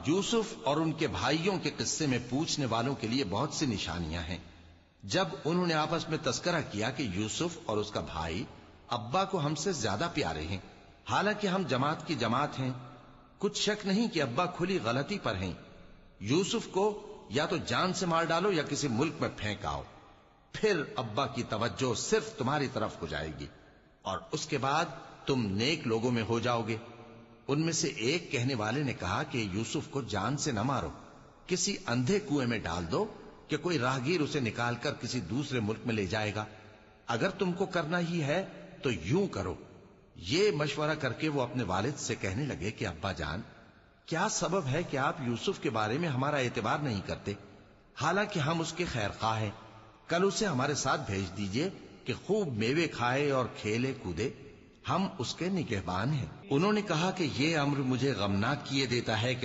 یوسف اور ان کے بھائیوں کے قصے میں پوچھنے والوں کے لیے بہت سی نشانیاں ہیں۔ جب انہوں نے آپس میں تذکرہ کیا کہ یوسف اور اس کا بھائی ابا کو ہم سے زیادہ پیارے ہیں، حالانکہ ہم جماعت کی جماعت ہیں، کچھ شک نہیں کہ ابا کھلی غلطی پر ہیں۔ یوسف کو یا تو جان سے مار ڈالو یا کسی ملک میں پھینک آؤ، پھر ابا کی توجہ صرف تمہاری طرف ہو جائے گی اور اس کے بعد تم نیک لوگوں میں ہو جاؤ گے۔ ان میں سے ایک کہنے والے نے کہا کہ یوسف کو جان سے نہ مارو، کسی اندھے کنویں میں ڈال دو کہ کوئی راہگیر اسے نکال کر کسی دوسرے ملک میں لے جائے گا۔ اگر تم کو کرنا ہی ہے تو یوں کرو۔ یہ مشورہ کر کے وہ اپنے والد سے کہنے لگے کہ ابا جان، کیا سبب ہے کہ آپ یوسف کے بارے میں ہمارا اعتبار نہیں کرتے، حالانکہ ہم اس کے خیر خواہ ہیں؟ کل اسے ہمارے ساتھ بھیج دیجئے کہ خوب میوے کھائے اور کھیلے کودے، ہم اس کے نگہبان ہیں۔ انہوں نے کہا کہ یہ امر مجھے غمناک کیے دیتا ہے کہ